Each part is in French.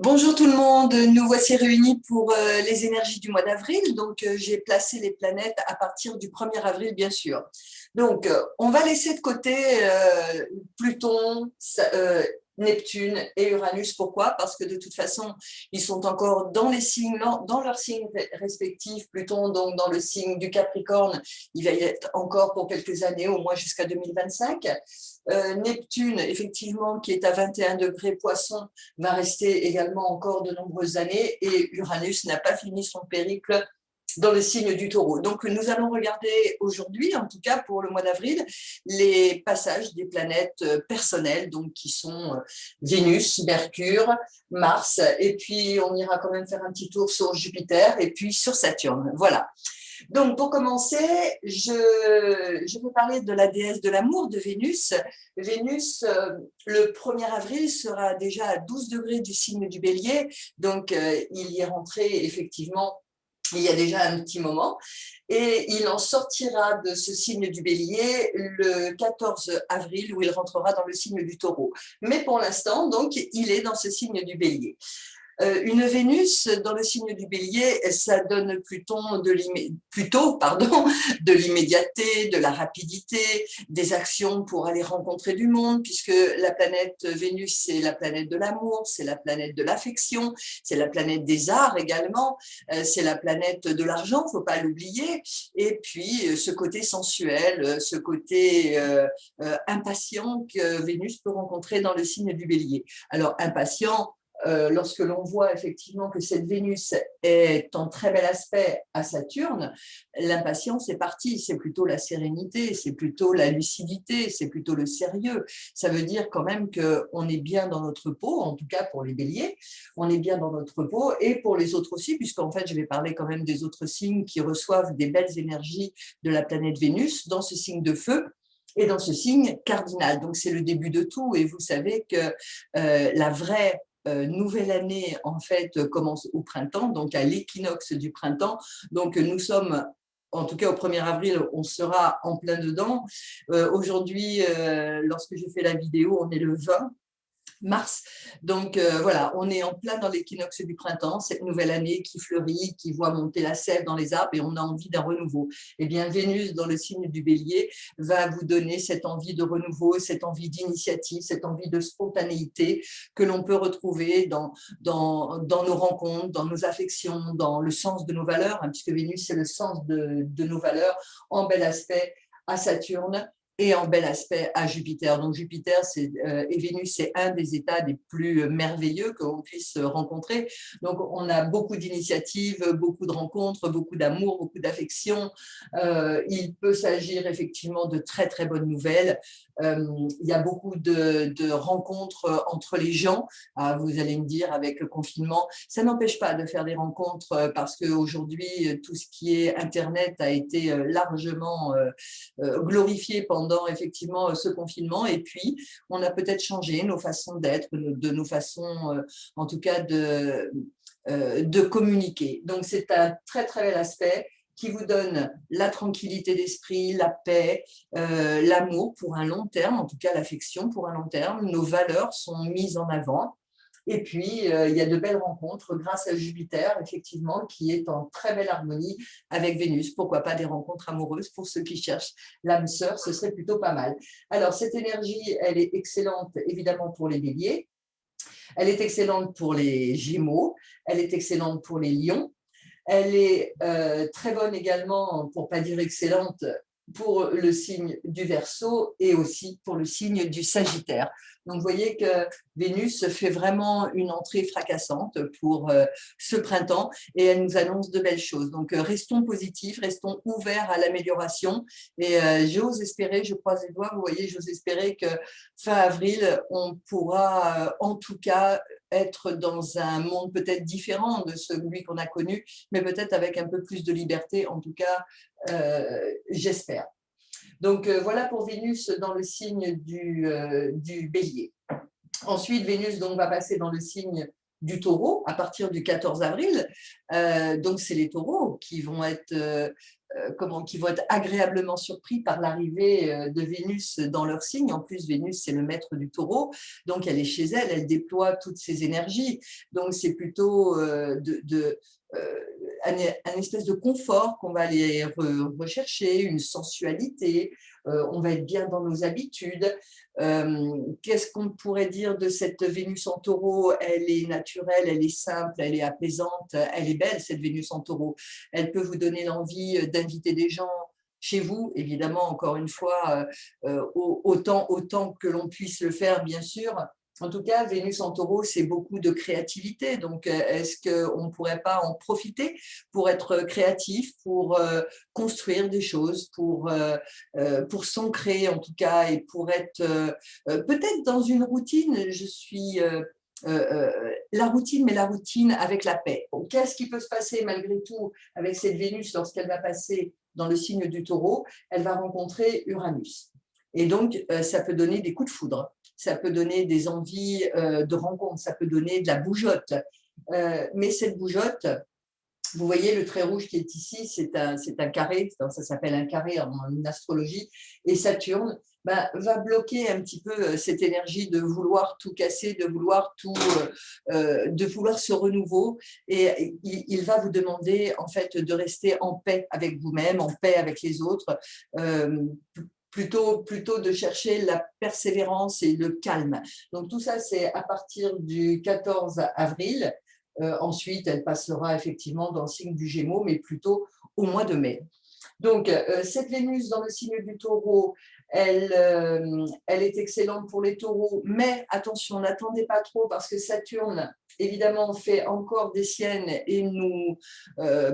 Bonjour tout le monde, nous voici réunis pour les énergies du mois d'avril. Donc, j'ai placé les planètes à partir du 1er avril, bien sûr. Donc, on va laisser de côté Pluton, Neptune et Uranus. Pourquoi? Parce que de toute façon, ils sont encore dans les signes, dans leurs signes respectifs. Pluton, donc, dans le signe du Capricorne, il va y être encore pour quelques années, au moins jusqu'à 2025. Neptune, effectivement, qui est à 21 degrés Poisson, va rester également encore de nombreuses années, et Uranus n'a pas fini son périple dans le signe du Taureau. Donc, nous allons regarder aujourd'hui, en tout cas pour le mois d'avril, les passages des planètes personnelles, donc qui sont Vénus, Mercure, Mars, et puis on ira quand même faire un petit tour sur Jupiter et puis sur Saturne. Voilà. Donc, pour commencer, je vais parler de la déesse de l'amour, de Vénus. Vénus, le 1er avril, sera déjà à 12 degrés du signe du Bélier. Donc, il y est rentré effectivement il y a déjà un petit moment. Et il en sortira de ce signe du Bélier le 14 avril, où il rentrera dans le signe du Taureau. Mais pour l'instant, donc, il est dans ce signe du Bélier. Une Vénus dans le signe du Bélier, ça donne plutôt de l'immédiateté, de la rapidité, des actions pour aller rencontrer du monde, puisque la planète Vénus, c'est la planète de l'amour, c'est la planète de l'affection, c'est la planète des arts également, c'est la planète de l'argent, il ne faut pas l'oublier, et puis ce côté sensuel, ce côté impatient que Vénus peut rencontrer dans le signe du Bélier. Alors, impatient, lorsque l'on voit effectivement que cette Vénus est en très bel aspect à Saturne, l'impatience est partie, c'est plutôt la sérénité, c'est plutôt la lucidité, c'est plutôt le sérieux. Ça veut dire quand même qu'on est bien dans notre peau, en tout cas pour les béliers, on est bien dans notre peau, et pour les autres aussi, puisqu'en fait je vais parler quand même des autres signes qui reçoivent des belles énergies de la planète Vénus dans ce signe de feu et dans ce signe cardinal. Donc c'est le début de tout, et vous savez que la vraie nouvelle année, en fait, commence au printemps, donc à l'équinoxe du printemps. Donc, nous sommes, en tout cas au 1er avril, on sera en plein dedans. Aujourd'hui, lorsque j'ai fait la vidéo, on est le 20 mars. Donc voilà, on est en plein dans l'équinoxe du printemps, cette nouvelle année qui fleurit, qui voit monter la sève dans les arbres, et on a envie d'un renouveau. Eh bien, Vénus, dans le signe du Bélier, va vous donner cette envie de renouveau, cette envie d'initiative, cette envie de spontanéité que l'on peut retrouver dans nos rencontres, dans nos affections, dans le sens de nos valeurs, hein, puisque Vénus, c'est le sens de nos valeurs, en bel aspect à Saturne et en bel aspect à Jupiter. Donc Jupiter et Vénus, c'est un des états les plus merveilleux que l'on puisse rencontrer. Donc on a beaucoup d'initiatives, beaucoup de rencontres, beaucoup d'amour, beaucoup d'affection. Il peut s'agir effectivement de très très bonnes nouvelles. Il y a beaucoup de rencontres entre les gens. Vous allez me dire, avec le confinement, ça n'empêche pas de faire des rencontres, parce qu'aujourd'hui, tout ce qui est Internet a été largement glorifié pendant effectivement ce confinement, et puis on a peut-être changé nos façons d'être, de nos façons en tout cas de communiquer. Donc c'est un très très bel aspect qui vous donne la tranquillité d'esprit, la paix, l'amour pour un long terme, en tout cas l'affection pour un long terme. Nos valeurs sont mises en avant. Et puis, il y a de belles rencontres grâce à Jupiter, effectivement, qui est en très belle harmonie avec Vénus. Pourquoi pas des rencontres amoureuses pour ceux qui cherchent l'âme sœur, ce serait plutôt pas mal. Alors, cette énergie, elle est excellente, évidemment, pour les béliers. Elle est excellente pour les gémeaux. Elle est excellente pour les lions. Elle est très bonne également, pour ne pas dire excellente, pour le signe du Verseau et aussi pour le signe du Sagittaire. Donc, vous voyez que Vénus fait vraiment une entrée fracassante pour ce printemps, et elle nous annonce de belles choses. Donc, restons positifs, restons ouverts à l'amélioration, et j'ose espérer, je croise les doigts, vous voyez, j'ose espérer que fin avril, on pourra en tout cas être dans un monde peut-être différent de celui qu'on a connu, mais peut-être avec un peu plus de liberté, en tout cas, j'espère. Donc, voilà pour Vénus dans le signe du Bélier. Ensuite, Vénus donc, va passer dans le signe du Taureau à partir du 14 avril. Donc, c'est les taureaux qui vont être qui vont être agréablement surpris par l'arrivée de Vénus dans leur signe. En plus, Vénus, c'est le maître du taureau, donc elle est chez elle, elle déploie toutes ses énergies. Donc, c'est plutôt un espèce de confort qu'on va aller rechercher, une sensualité, on va être bien dans nos habitudes. Qu'est-ce qu'on pourrait dire de cette Vénus en taureau? Elle est naturelle, elle est simple, elle est apaisante, elle est belle, cette Vénus en taureau. Elle peut vous donner l'envie d'inviter des gens chez vous, évidemment, encore une fois, autant que l'on puisse le faire, bien sûr. En tout cas, Vénus en taureau, c'est beaucoup de créativité. Donc, est-ce qu'on ne pourrait pas en profiter pour être créatif, pour construire des choses, pour s'ancrer en tout cas, et pour être peut-être dans une routine? Je suis la routine, mais la routine avec la paix. Bon, qu'est-ce qui peut se passer malgré tout avec cette Vénus lorsqu'elle va passer dans le signe du Taureau? Elle va rencontrer Uranus. Et donc, ça peut donner des coups de foudre, ça peut donner des envies de rencontre, ça peut donner de la bougeotte. Mais cette bougeotte, vous voyez le trait rouge qui est ici, c'est un carré, ça s'appelle un carré en astrologie, et Saturne va bloquer un petit peu cette énergie de vouloir tout casser, de vouloir ce renouveau, et il va vous demander en fait de rester en paix avec vous-même, en paix avec les autres, plutôt de chercher la persévérance et le calme. Donc tout ça, c'est à partir du 14 avril. Ensuite, elle passera effectivement dans le signe du Gémeaux, mais plutôt au mois de mai. Donc, cette Vénus dans le signe du Taureau, elle est excellente pour les taureaux, mais attention, n'attendez pas trop parce que Saturne, évidemment, fait encore des siennes et nous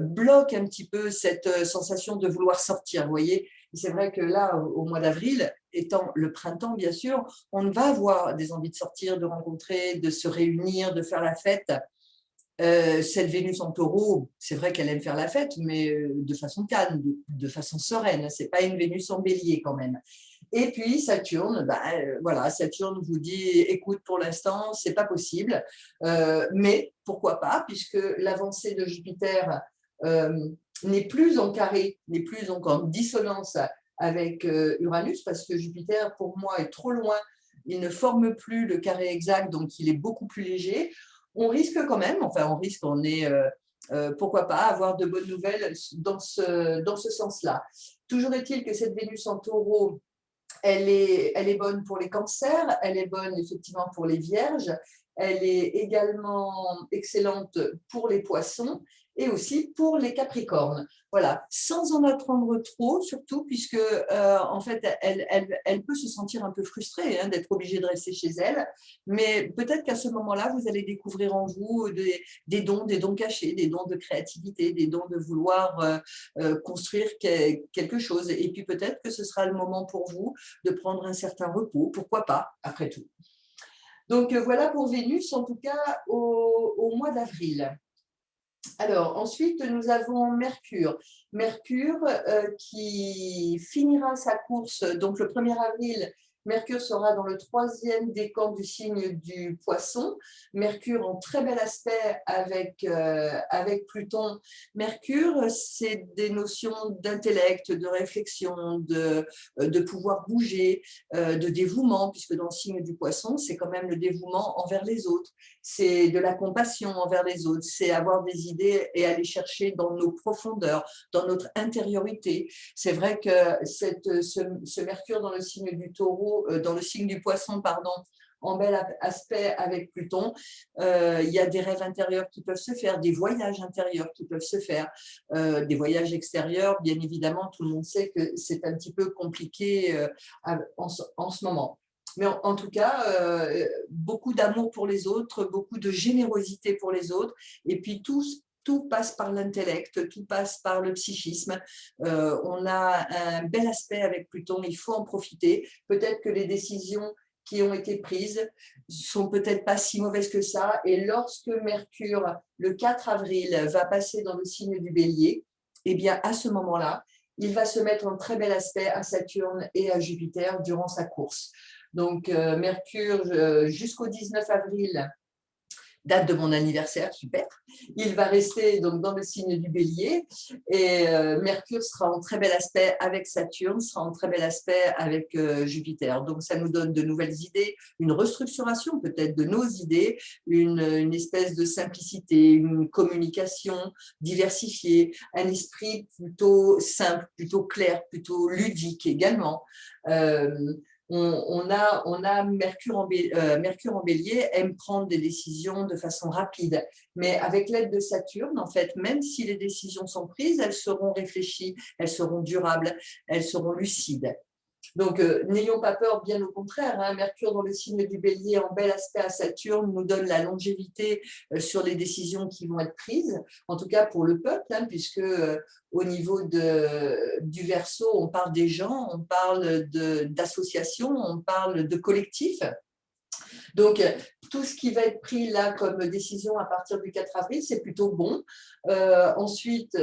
bloque un petit peu cette sensation de vouloir sortir, vous voyez. C'est vrai que là, au mois d'avril, étant le printemps, bien sûr, on va avoir des envies de sortir, de rencontrer, de se réunir, de faire la fête. Cette Vénus en taureau, c'est vrai qu'elle aime faire la fête, mais de façon calme, de façon sereine. Ce n'est pas une Vénus en bélier quand même. Et puis Saturne, voilà, Saturne vous dit, écoute, pour l'instant, ce n'est pas possible, mais pourquoi pas, puisque l'avancée de Jupiter n'est plus en carré, n'est plus donc en dissonance avec Uranus, parce que Jupiter, pour moi, est trop loin. Il ne forme plus le carré exact, donc il est beaucoup plus léger. On risque quand même, on est, pourquoi pas, avoir de bonnes nouvelles dans ce sens-là. Toujours est-il que cette Vénus en taureau, elle est bonne pour les cancers, elle est bonne effectivement pour les vierges, elle est également excellente pour les poissons et aussi pour les capricornes. Voilà, sans en attendre trop, surtout puisque en fait, elle peut se sentir un peu frustrée d'être obligée de rester chez elle, mais peut-être qu'à ce moment-là, vous allez découvrir en vous des dons cachés, des dons de créativité, des dons de vouloir construire quelque chose. Et puis peut-être que ce sera le moment pour vous de prendre un certain repos, pourquoi pas, après tout. Donc voilà pour Vénus, en tout cas au mois d'avril. Alors ensuite, nous avons Mercure. Mercure qui finira sa course, donc le 1er avril, Mercure sera dans le 3e décan du signe du Poisson. Mercure en très bel aspect avec Pluton. Mercure, c'est des notions d'intellect, de réflexion, de pouvoir bouger, de dévouement, puisque dans le signe du Poisson, c'est quand même le dévouement envers les autres. C'est de la compassion envers les autres, c'est avoir des idées et aller chercher dans nos profondeurs, dans notre intériorité. C'est vrai que ce Mercure dans le signe du Taureau, dans le signe du Poisson, pardon, en bel aspect avec Pluton, il y a des rêves intérieurs qui peuvent se faire, des voyages intérieurs qui peuvent se faire, des voyages extérieurs, bien évidemment, tout le monde sait que c'est un petit peu compliqué en ce moment. Mais en tout cas, beaucoup d'amour pour les autres, beaucoup de générosité pour les autres, et puis tout passe par l'intellect, tout passe par le psychisme. On a un bel aspect avec Pluton, il faut en profiter. Peut-être que les décisions qui ont été prises sont peut-être pas si mauvaises que ça, et lorsque Mercure, le 4 avril, va passer dans le signe du Bélier, eh bien à ce moment-là, il va se mettre en très bel aspect à Saturne et à Jupiter durant sa course. Donc, Mercure, jusqu'au 19 avril, date de mon anniversaire, super. Il va rester donc dans le signe du Bélier et Mercure sera en très bel aspect avec Saturne, sera en très bel aspect avec Jupiter. Donc ça nous donne de nouvelles idées, une restructuration peut-être de nos idées, une espèce de simplicité, une communication diversifiée, un esprit plutôt simple, plutôt clair, plutôt ludique également. On a Mercure en Bélier aime prendre des décisions de façon rapide, mais avec l'aide de Saturne, en fait, même si les décisions sont prises, elles seront réfléchies, elles seront durables, elles seront lucides. Donc, n'ayons pas peur, bien au contraire. Hein, Mercure dans le signe du Bélier en bel aspect à Saturne nous donne la longévité sur les décisions qui vont être prises, en tout cas pour le peuple, hein, puisque au niveau du Verseau, on parle des gens, on parle d'associations, on parle de collectifs. Donc, tout ce qui va être pris là comme décision à partir du 4 avril, c'est plutôt bon. Ensuite,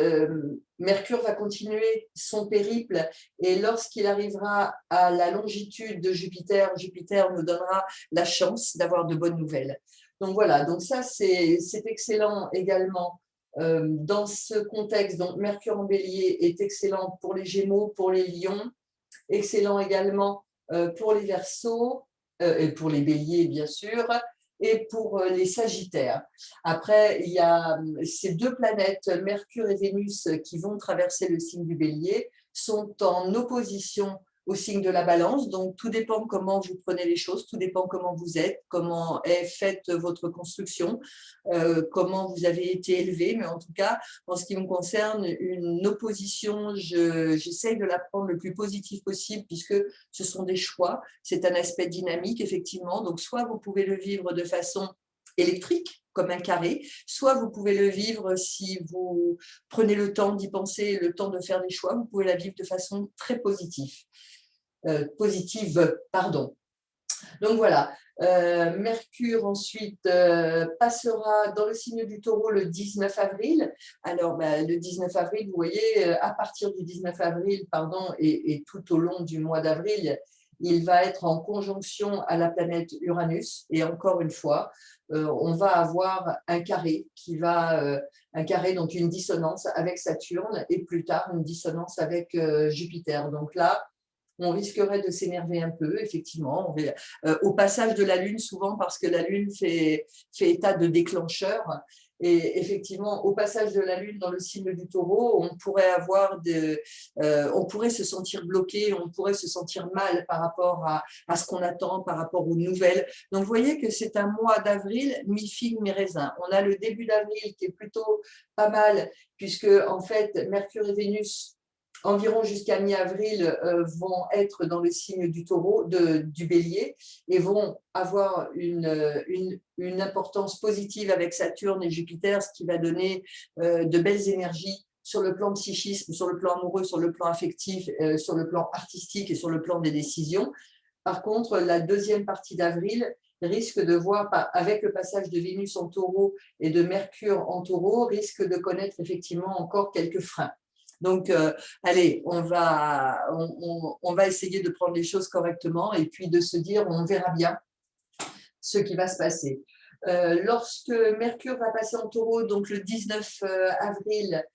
Mercure va continuer son périple et lorsqu'il arrivera à la longitude de Jupiter, Jupiter nous donnera la chance d'avoir de bonnes nouvelles. Donc voilà, donc ça c'est excellent également dans ce contexte. Donc Mercure en Bélier est excellent pour les Gémeaux, pour les Lions, excellent également pour les Verseaux, et pour les Béliers, bien sûr, et pour les Sagittaires. Après, il y a ces deux planètes, Mercure et Vénus, qui vont traverser le signe du Bélier, sont en opposition au signe de la Balance. Donc, tout dépend comment vous prenez les choses, tout dépend comment vous êtes, comment est faite votre construction, comment vous avez été élevé. Mais en tout cas, en ce qui me concerne, une opposition, j'essaye de la prendre le plus positif possible puisque ce sont des choix. C'est un aspect dynamique, effectivement. Donc, soit vous pouvez le vivre de façon électrique, comme un carré, soit vous pouvez le vivre si vous prenez le temps d'y penser, le temps de faire des choix, vous pouvez la vivre de façon très positive. Pardon. Donc voilà, Mercure ensuite passera dans le signe du Taureau le 19 avril. Alors le 19 avril, vous voyez, à partir du 19 avril, pardon, et tout au long du mois d'avril, il va être en conjonction à la planète Uranus. Et encore une fois, on va avoir un carré donc une dissonance avec Saturne et plus tard une dissonance avec Jupiter. Donc là, on risquerait de s'énerver un peu, effectivement. Au passage de la Lune, souvent parce que la Lune fait état de déclencheur. Et effectivement, au passage de la Lune dans le signe du Taureau, on pourrait se sentir bloqué, on pourrait se sentir mal par rapport à ce qu'on attend, par rapport aux nouvelles. Donc, vous voyez que c'est un mois d'avril, mi-figue, mi-raisin. On a le début d'avril qui est plutôt pas mal, puisque en fait, Mercure et Vénus environ jusqu'à mi-avril, vont être dans le signe du Taureau, du Bélier, et vont avoir une importance positive avec Saturne et Jupiter, ce qui va donner de belles énergies sur le plan psychisme, sur le plan amoureux, sur le plan affectif, sur le plan artistique et sur le plan des décisions. Par contre, la deuxième partie d'avril risque de voir, avec le passage de Vénus en Taureau et de Mercure en Taureau, risque de connaître effectivement encore quelques freins. Donc, allez, on va essayer de prendre les choses correctement et puis de se dire, on verra bien ce qui va se passer. Lorsque Mercure va passer en Taureau, donc le 19 avril,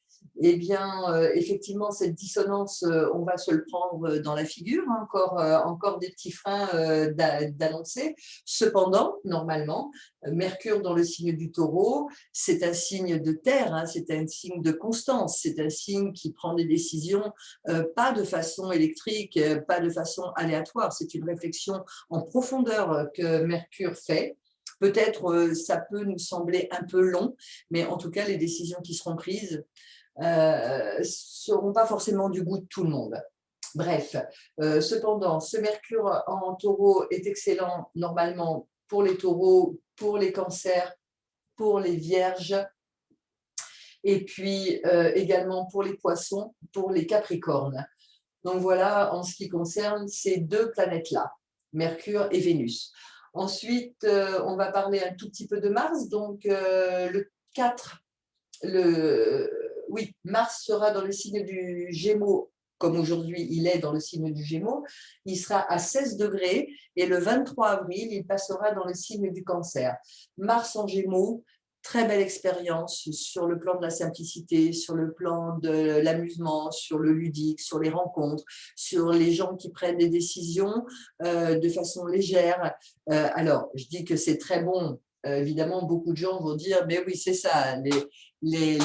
eh bien, effectivement, cette dissonance, on va se le prendre dans la figure, hein, encore des petits freins d'annoncer. Cependant, normalement, Mercure dans le signe du Taureau, c'est un signe de terre, hein, c'est un signe de constance, c'est un signe qui prend des décisions pas de façon électrique, pas de façon aléatoire, c'est une réflexion en profondeur que Mercure fait. Peut-être ça peut nous sembler un peu long, mais en tout cas, les décisions qui seront prises seront pas forcément du goût de tout le monde. Bref, cependant, ce Mercure en Taureau est excellent normalement pour les Taureaux, pour les Cancers, pour les Vierges, et puis également pour les Poissons, pour les Capricornes. Donc voilà, en ce qui concerne ces deux planètes-là, Mercure et Vénus. Ensuite, on va parler un tout petit peu de Mars. Donc le 4, Mars sera dans le signe du Gémeaux comme aujourd'hui il est dans le signe du Gémeaux, il sera à 16 degrés et le 23 avril, il passera dans le signe du Cancer. Mars en Gémeaux, très belle expérience sur le plan de la simplicité, sur le plan de l'amusement, sur le ludique, sur les rencontres, sur les gens qui prennent des décisions de façon légère. Alors, je dis que c'est très bon. Évidemment, beaucoup de gens vont dire, mais oui, c'est ça, les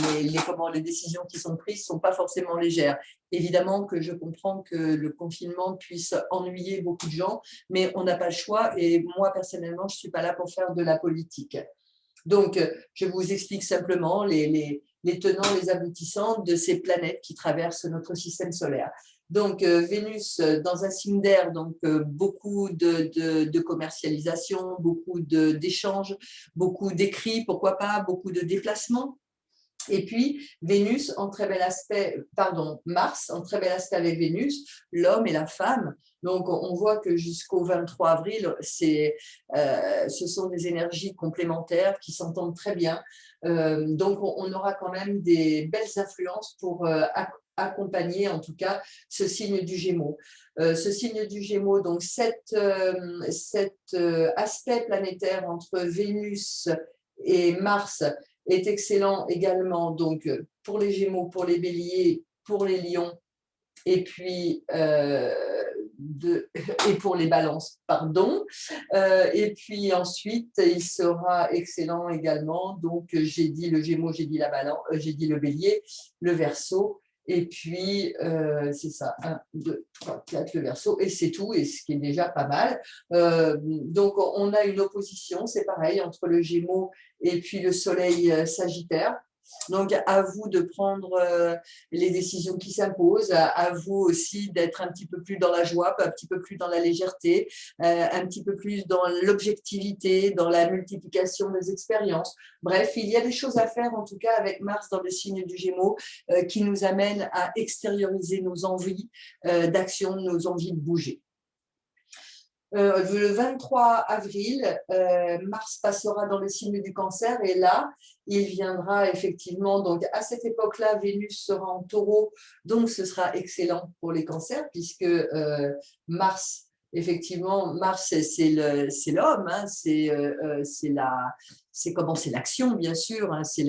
décisions qui sont prises ne sont pas forcément légères. Évidemment que je comprends que le confinement puisse ennuyer beaucoup de gens, mais on n'a pas le choix et moi, personnellement, je ne suis pas là pour faire de la politique. Donc, je vous explique simplement les tenants, les aboutissants de ces planètes qui traversent notre système solaire. Donc, Vénus dans un signe d'air, donc beaucoup de commercialisation, beaucoup d'échanges, beaucoup d'écrits, pourquoi pas, beaucoup de déplacements. Et puis, Vénus en très bel aspect, pardon, Mars en très bel aspect avec Vénus, l'homme et la femme. Donc, on voit que jusqu'au 23 avril, ce sont des énergies complémentaires qui s'entendent très bien. Donc, on aura quand même des belles influences pour accompagner en tout cas ce signe du Gémeaux. Ce signe du Gémeaux, donc cet aspect planétaire entre Vénus et Mars est excellent également donc pour les Gémeaux, pour les Béliers, pour les Lions et puis et pour les Balances, pardon. Et puis ensuite, il sera excellent également. Donc j'ai dit le Gémeaux, j'ai dit la Balance, j'ai dit le Bélier, le Verseau. Et puis, c'est ça, 1, 2, 3, 4, le Verseau, et c'est tout, et ce qui est déjà pas mal. Donc, on a une opposition, c'est pareil, entre le Gémeaux et puis le Soleil Sagittaire. Donc, à vous de prendre les décisions qui s'imposent, à vous aussi d'être un petit peu plus dans la joie, un petit peu plus dans la légèreté, un petit peu plus dans l'objectivité, dans la multiplication des expériences. Bref, il y a des choses à faire, en tout cas avec Mars dans le signe du Gémeaux, qui nous amènent à extérioriser nos envies d'action, nos envies de bouger. Le 23 avril, Mars passera dans le signe du Cancer et là, il viendra effectivement, donc à cette époque-là, Vénus sera en Taureau, donc ce sera excellent pour les cancers puisque Mars, effectivement, Mars c'est l'homme, hein, c'est l'action bien sûr, hein, c'est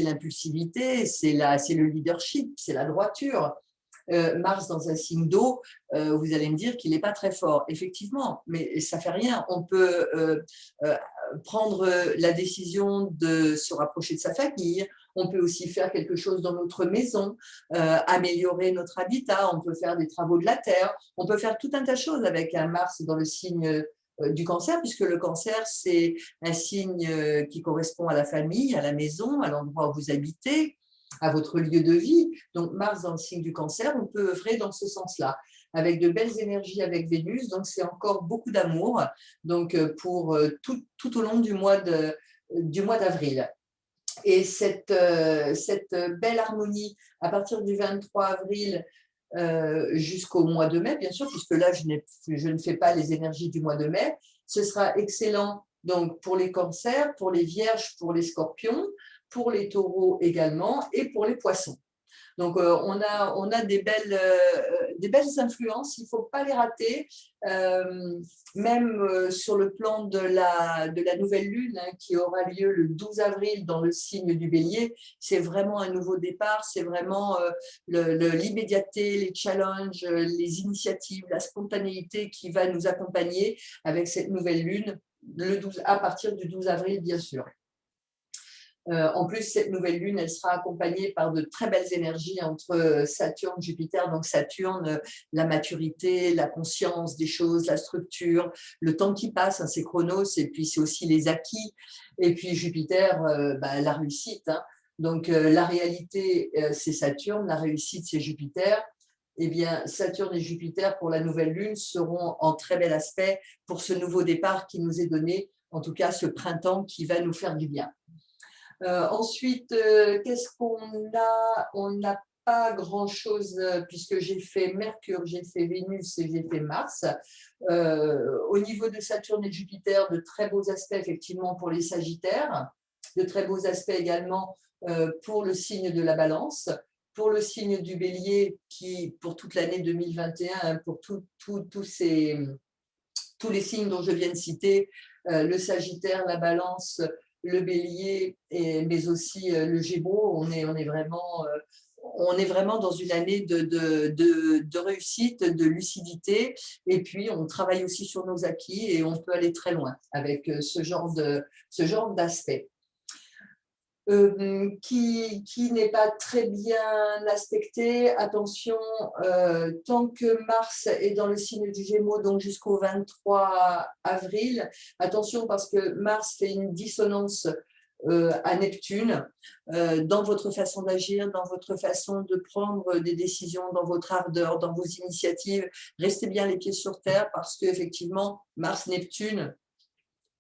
l'impulsivité, c'est le leadership, c'est la droiture. Mars dans un signe d'eau, vous allez me dire qu'il n'est pas très fort. Effectivement, mais ça ne fait rien. On peut prendre la décision de se rapprocher de sa famille. On peut aussi faire quelque chose dans notre maison, améliorer notre habitat. On peut faire des travaux de la terre. On peut faire tout un tas de choses avec un Mars dans le signe du Cancer, puisque le Cancer, c'est un signe qui correspond à la famille, à la maison, à l'endroit où vous habitez, à votre lieu de vie. Donc, Mars dans le signe du Cancer, on peut œuvrer dans ce sens-là, avec de belles énergies avec Vénus. Donc, c'est encore beaucoup d'amour donc pour tout au long du mois d'avril. Et cette belle harmonie, à partir du 23 avril jusqu'au mois de mai, bien sûr, puisque là, je ne fais pas les énergies du mois de mai, ce sera excellent donc, pour les cancers, pour les vierges, pour les scorpions, pour les taureaux également et pour les poissons. Donc, on a des belles influences, il ne faut pas les rater, même sur le plan de la nouvelle lune hein, qui aura lieu le 12 avril dans le signe du Bélier. C'est vraiment un nouveau départ, c'est vraiment l'immédiateté, les challenges, les initiatives, la spontanéité qui va nous accompagner avec cette nouvelle lune à partir du 12 avril, bien sûr. En plus, cette nouvelle lune, elle sera accompagnée par de très belles énergies entre Saturne et Jupiter. Donc Saturne, la maturité, la conscience des choses, la structure, le temps qui passe, hein, c'est Chronos, et puis c'est aussi les acquis. Et puis Jupiter, la réussite. Hein. Donc la réalité, c'est Saturne, la réussite, c'est Jupiter. Eh bien, Saturne et Jupiter, pour la nouvelle lune, seront en très bel aspect pour ce nouveau départ qui nous est donné, en tout cas ce printemps qui va nous faire du bien. Ensuite, qu'est-ce qu'on a? On n'a pas grand-chose puisque j'ai fait Mercure, j'ai fait Vénus et j'ai fait Mars. Au niveau de Saturne et de Jupiter, de très beaux aspects effectivement pour les Sagittaires, de très beaux aspects également pour le signe de la Balance. pour le signe du Bélier, qui pour toute l'année 2021, pour tous les signes dont je viens de citer, le Sagittaire, la Balance, le Bélier, mais aussi le Gémeaux, on est vraiment dans une année de réussite, de lucidité, et puis on travaille aussi sur nos acquis et on peut aller très loin avec ce genre d'aspect. Qui n'est pas très bien aspecté. Attention, tant que Mars est dans le signe du Gémeaux, donc jusqu'au 23 avril, attention parce que Mars fait une dissonance à Neptune dans votre façon d'agir, dans votre façon de prendre des décisions, dans votre ardeur, dans vos initiatives. Restez bien les pieds sur terre parce qu'effectivement, Mars-Neptune,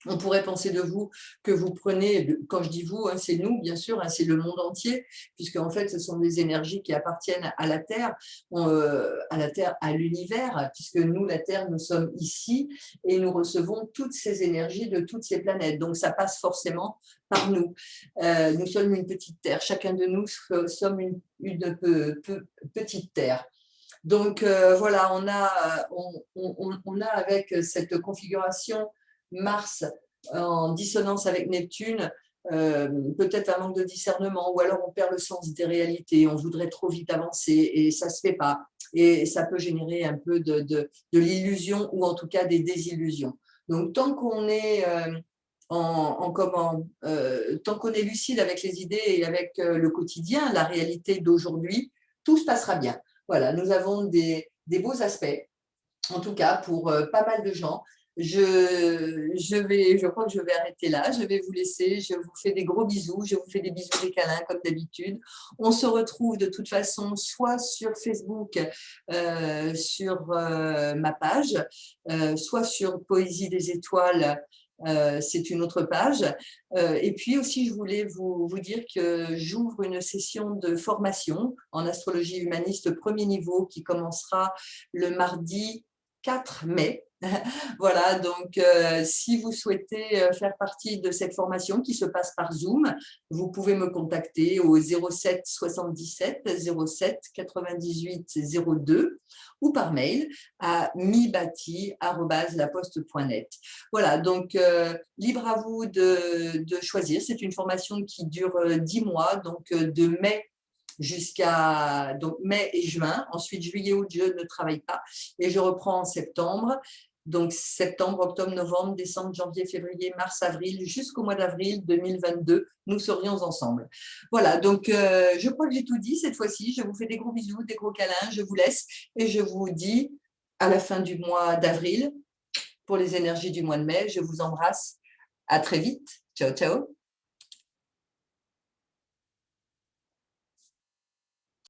on pourrait penser de vous que vous prenez, quand je dis vous, hein, c'est nous bien sûr, hein, c'est le monde entier, puisque en fait ce sont des énergies qui appartiennent à la Terre, à l'univers, puisque nous, la Terre, nous sommes ici et nous recevons toutes ces énergies de toutes ces planètes. Donc ça passe forcément par nous. Nous sommes une petite Terre, chacun de nous sommes une petite Terre. Donc voilà, on a avec cette configuration Mars en dissonance avec Neptune, peut-être un manque de discernement, ou alors on perd le sens des réalités, on voudrait trop vite avancer et ça ne se fait pas. Et ça peut générer un peu de l'illusion ou en tout cas des désillusions. Donc tant qu'on est tant qu'on est lucide avec les idées et avec le quotidien, la réalité d'aujourd'hui, tout se passera bien. Voilà, nous avons des beaux aspects, en tout cas pour pas mal de gens. Je crois que je vais arrêter là, je vais vous laisser, je vous fais des gros bisous, je vous fais des bisous, des câlins comme d'habitude. On se retrouve de toute façon soit sur Facebook, sur ma page, soit sur Poésie des étoiles, c'est une autre page. Et puis aussi, je voulais vous dire que j'ouvre une session de formation en astrologie humaniste premier niveau qui commencera le mardi 4 mai. Voilà, donc si vous souhaitez faire partie de cette formation qui se passe par Zoom, vous pouvez me contacter au 07 77 07 98 02 ou par mail à mibati@laposte.net. Voilà, donc libre à vous de choisir. C'est une formation qui dure 10 mois, donc de mai jusqu'à mai et juin. Ensuite, juillet, août, je ne travaille pas et je reprends en septembre. Donc, septembre, octobre, novembre, décembre, janvier, février, mars, avril, jusqu'au mois d'avril 2022, nous serions ensemble. Voilà, donc je crois que j'ai tout dit cette fois-ci. Je vous fais des gros bisous, des gros câlins, je vous laisse et je vous dis à la fin du mois d'avril pour les énergies du mois de mai. Je vous embrasse. À très vite. Ciao, ciao.